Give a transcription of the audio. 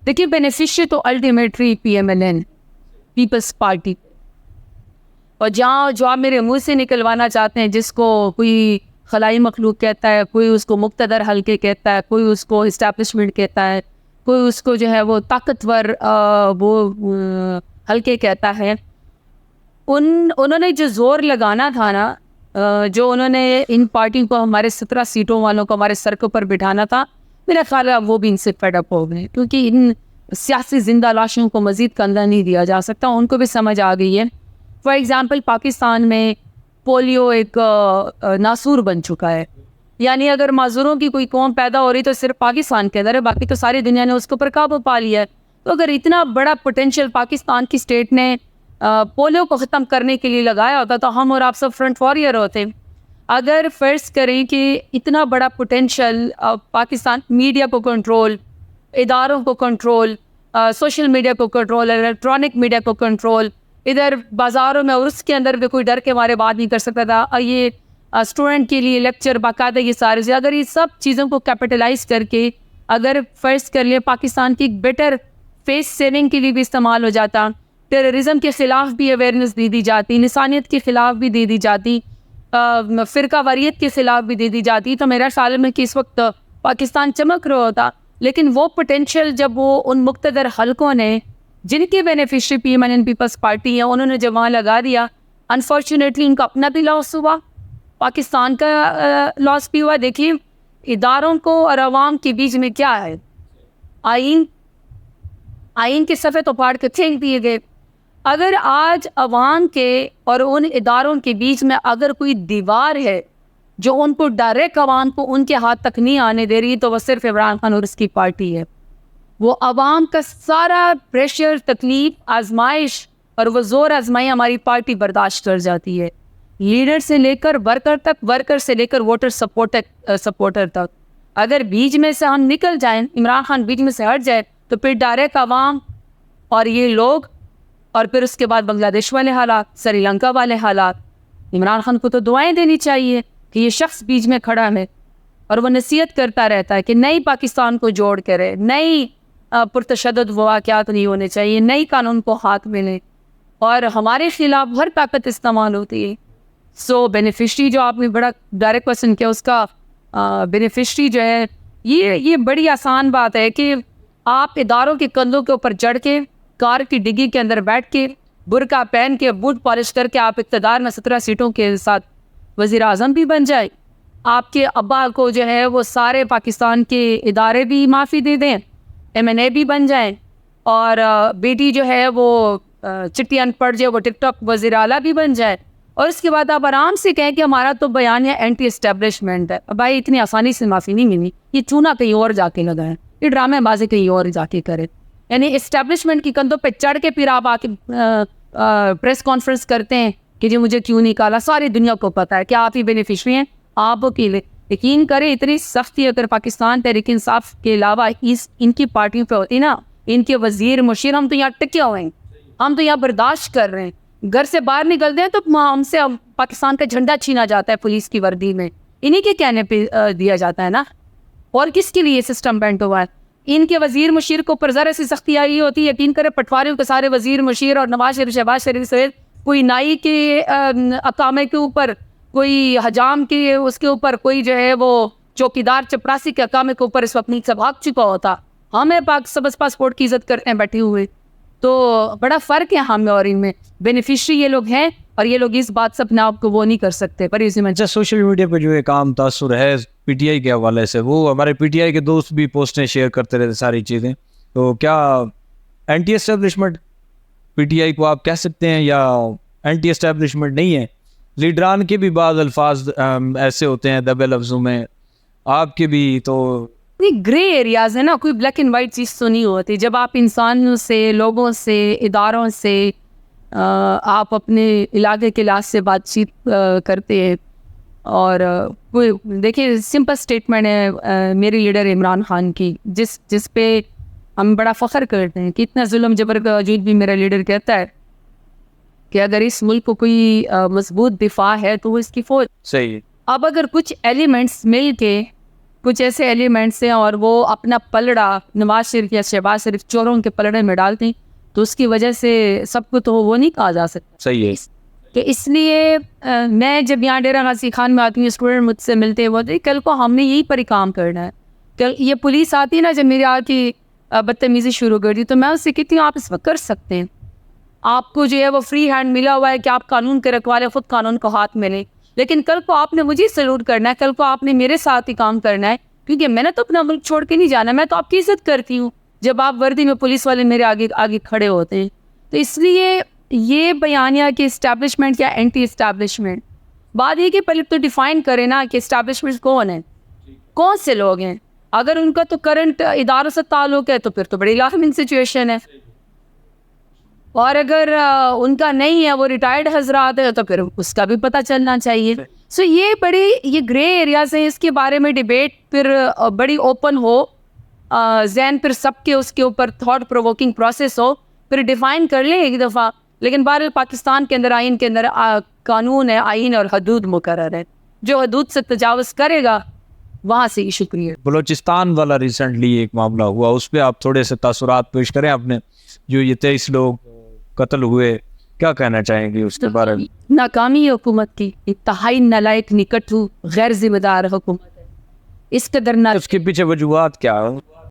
دیکھیے بینیفیشری تو ultimately PMLN Peoples party, اور جہاں جو آپ میرے منہ سے نکلوانا چاہتے ہیں، جس کو کوئی خلائی مخلوق کہتا ہے، کوئی اس کو مقتدر حلقے کہتا ہے، کوئی اس کو اسٹیبلشمنٹ کہتا ہے، کوئی اس کو جو ہے وہ طاقتور حلقے کہتا ہے، انہوں نے جو زور لگانا تھا نا، جو انہوں نے ان پارٹی کو ہمارے 17 سیٹوں والوں کو ہمارے سر کے اوپر بٹھانا تھا، میرا خیال ہے وہ بھی ان سے فیڈ اپ ہو گئے، کیونکہ ان سیاسی زندہ لاشوں کو مزید کندھا نہیں دیا جا سکتا. ان کو بھی سمجھ آ گئی ہے. فار ایگزامپل پاکستان میں پولیو ایک ناسور بن چکا ہے. یعنی اگر معذوروں کی کوئی قوم پیدا ہو رہی تو صرف پاکستان کے اندر ہے، باقی تو ساری دنیا نے اس کے اوپر قابو پا لیا ہے. تو اگر اتنا بڑا پوٹینشیل پاکستان کی اسٹیٹ نے پولیو کو ختم کرنے کے لیے لگایا ہوتا تو ہم اور آپ سب فرنٹ واریر ہوتے. اگر فرض کریں کہ اتنا بڑا پوٹینشیل پاکستان میڈیا کو کنٹرول، اداروں کو کنٹرول، سوشل میڈیا کو کنٹرول، الیکٹرانک میڈیا کو کنٹرول، ادھر بازاروں میں اور اس کے اندر بھی کوئی ڈر کے مارے بات نہیں کر سکتا تھا. یہ اسٹوڈنٹ کے لیے لیکچر باقاعدہ، یہ سارے اگر یہ سب چیزوں کو کیپٹلائز کر کے اگر فرض کر لیں پاکستان کی بیٹر فیس سیونگ کے لیے بھی استعمال ہو جاتا، ٹیررزم کے خلاف بھی اویئرنیس دی جاتی، انسانیت کے خلاف بھی دی جاتی، فرقہ واریت کے خلاف بھی دی جاتی، تو میرا خیال میں کہ اس وقت پاکستان چمک رہا ہوتا. لیکن وہ پوٹینشیل جب وہ ان مقتدر حلقوں نے جن کے بینیفیشری PMLN پیپلز پارٹی ہیں انہوں نے جب وہاں لگا دیا، انفارچونیٹلی ان کا اپنا بھی لاس ہوا، پاکستان کا لاس بھی ہوا. دیکھیے اداروں کو اور عوام کے بیچ میں کیا ہے، آئین کے صفحے تو پھاڑ کے پھینک دیے گئے. اگر آج عوام کے اور ان اداروں کے بیچ میں اگر کوئی دیوار ہے جو ان کو ڈائریکٹ عوام کو ان کے ہاتھ تک نہیں آنے دے رہی، تو وہ صرف عمران خان اور اس کی پارٹی ہے. وہ عوام کا سارا پریشر، تکلیف، آزمائش اور وہ زور آزمائی ہماری پارٹی برداشت کر جاتی ہے، لیڈر سے لے کر ورکر تک، ورکر سے لے کر ووٹر سپورٹر تک. اگر بیچ میں سے ہم نکل جائیں، عمران خان بیچ میں سے ہٹ جائے، تو پھر ڈائریکٹ عوام اور یہ لوگ، اور پھر اس کے بعد بنگلہ دیش والے حالات، سری لنکا والے حالات. عمران خان کو تو دعائیں دینی چاہیے کہ یہ شخص بیچ میں کھڑا ہے اور وہ نصیحت کرتا رہتا ہے کہ نئی پاکستان کو جوڑ کرے، نئی پرتشدد واقعات نہیں ہونے چاہیے، نئی قانون کو ہاتھ میں لیں، اور ہمارے خلاف ہر طاقت استعمال ہوتی ہے. سو بینیفیشری جو آپ نے بڑا ڈائریکٹ کوسچن کیا، اس کا بینیفیشری جو ہے، یہ بڑی آسان بات ہے کہ آپ اداروں کے کندھوں کے اوپر چڑھ کے، کار کی ڈگی کے اندر بیٹھ کے، برقع پہن کے، بوٹ پالش کر کے آپ اقتدار میں 17 سیٹوں کے ساتھ وزیر اعظم بھی بن جائے. آپ کے ابا کو جو ہے وہ سارے پاکستان کے ادارے بھی معافی دے دیں، MNA بھی بن جائیں، اور بیٹی جو ہے وہ چٹی ان پڑھ جائے، وہ ٹک ٹاک وزیر اعلیٰ بھی بن جائے. اور اس کے بعد آپ آرام سے کہیں کہ ہمارا تو بیان ہے اینٹی اسٹیبلشمنٹ ہے. بھائی اتنی آسانی سے معافی نہیں ملی، یہ چونا کہیں اور جا کے لگا ہے، یہ ڈرامے بازی کہیں اور جا کے کرے. یعنی اسٹیبلشمنٹ کی کندھوں پہ چڑھ کے پھر آپ آ کے پریس کانفرنس کرتے ہیں کہ جی مجھے کیوں نکالا. ساری دنیا کو پتا ہے کہ آپ ہی بینیفیشری ہیں، آپ اکیلے. یقین کریں اتنی سختی اگر پاکستان تحریک انصاف کے علاوہ ان کی پارٹیوں پہ ہوتی نا، ان کے وزیر مشیر، ہم تو یہاں ٹکے ہوئے ہیں، ہم تو یہاں برداشت کر رہے ہیں. گھر سے باہر نکلتے ہیں تو ہم سے پاکستان کا جھنڈا چھینا جاتا ہے پولیس کی وردی میں، انہی کے کہنے پہ دیا جاتا ہے نا. اور کس کے لیے سسٹم بینٹ ہوا ہے؟ ان کے وزیر مشیر کو اوپر ذرا سی سختی آئی ہوتی ہے، یقین کرے پٹواریوں کے سارے وزیر مشیر اور نواز شریف، شہباز شریف سے کوئی نائی کے اقامے کے اوپر، کوئی حجام کے اس کے اوپر، کوئی جو ہے وہ چوکیدار چپراسی کے اقامے کے اوپر اس وقت نیچے بھاگ چکا ہوتا. ہمیں سبز پاسپورٹ کی عزت کرتے ہیں بیٹھے ہوئے. تو بڑا فرق ہے ہم میں اور ان میں. بینیفیشری یہ لوگ ہیں اور یہ لوگ اس بات سے اپنے آپ کو وہ نہیں کر سکتے. پر اس میں سوشل میڈیا پہ جو ایک عام تاثر ہے PTI کے حوالے سے، وہ ہمارے PTI کے دوست بھی پوسٹیں شیئر کرتے رہتے ساری چیزیں. تو کیا اینٹی اسٹیبلشمنٹ PTI کو آپ کہہ سکتے ہیں یا اینٹی اسٹیبلشمنٹ نہیں ہے؟ لیڈران کے بھی بعض الفاظ ایسے ہوتے ہیں دبے لفظوں میں، آپ کے بھی. تو گرے ایریاز ہے نا، کوئی بلیک اینڈ وائٹ چیز تو نہیں ہوتی. جب آپ انسانوں سے، لوگوں سے، اداروں سے، آپ اپنے علاقے کے لحاظ سے بات چیت کرتے ہیں، اور کوئی دیکھیے سمپل سٹیٹمنٹ ہے میری لیڈر عمران خان کی، جس پہ ہم بڑا فخر کرتے ہیں کہ اتنا ظلم جبر کا وجود بھی میرا لیڈر کہتا ہے کہ اگر اس ملک کو کوئی مضبوط دفاع ہے تو وہ اس کی فوج. صحیح ہے. اب اگر کچھ ایلیمنٹس مل کے کچھ ایسے ایلیمنٹس ہیں اور وہ اپنا پلڑا نواز شریف یا شہباز شریف چوروں کے پلڑے میں ڈالتے ہیں, تو اس کی وجہ سے سب کو تو وہ نہیں کہا جا سکتا. صحیح ہے. تو اس لیے میں جب یہاں ڈیرہ غازی خان میں آتی ہوں, اسٹوڈنٹ مجھ سے ملتے ہیں, وہ کل کو ہم نے یہی پر ہی کام کرنا ہے. کل یہ پولیس آتی ہے نا, جب میری آ کی بدتمیزی شروع کر دی, تو میں اس سے کہتی ہوں آپ اس وقت کر سکتے ہیں, آپ کو جو ہے وہ فری ہینڈ ملا ہوا ہے کہ آپ قانون کے رکھوالے, خود قانون کو ہاتھ میں لیں, لیکن کل کو آپ نے مجھے سلوٹ کرنا ہے, کل کو آپ نے میرے ساتھ ہی کام کرنا ہے, کیونکہ میں نے تو اپنا ملک چھوڑ کے نہیں جانا, میں تو آپ کی عزت کرتی ہوں جب آپ وردی میں پولیس والے میرے آگے کھڑے ہوتے ہیں. تو اس لیے یہ بیانیہ کہ اسٹیبلشمنٹ یا اینٹی اسٹیبلشمنٹ, بات یہ کہ پہلے تو ڈیفائن کرے نا کہ اسٹیبلشمنٹ کون ہے, کون سے لوگ ہیں. اگر ان کا تو کرنٹ اداروں سے تعلق ہے تو پھر تو بڑی لازمی سچویشن ہے, اور اگر ان کا نہیں ہے, وہ ریٹائرڈ حضرات ہے, تو پھر اس کا بھی پتہ چلنا چاہیے. سو یہ گرے ایریاز ہیں, اس کے بارے میں ڈیبیٹ پھر بڑی اوپن ہو, ذہن پھر سب کے اس کے اوپر تھاٹ پرووکنگ پروسیس ہو, پھر ڈیفائن کر لیں ایک دفعہ. لیکن بہرحال پاکستان کے اندر آئین کے اندر قانون ہے, آئین اور حدود مقرر ہے, جو حدود سے تجاوز کرے گا وہاں سے ایشو کریٹ. بلوچستان والا ریسنٹلی ایک معاملہ ہوا, اس پہ آپ تھوڑے سے تاثرات پیش کریں اپنے, جو یہ 23 لوگ قتل ہوئے, کیا کہنا چاہیں گے اس کے بارے میں؟ ناکامی حکومت کی, انتہائی نالائق, نکٹو, غیر ذمہ دار حکومت ہے. اس قدر نہ, اس کے پیچھے وجوہات کیا ہیں؟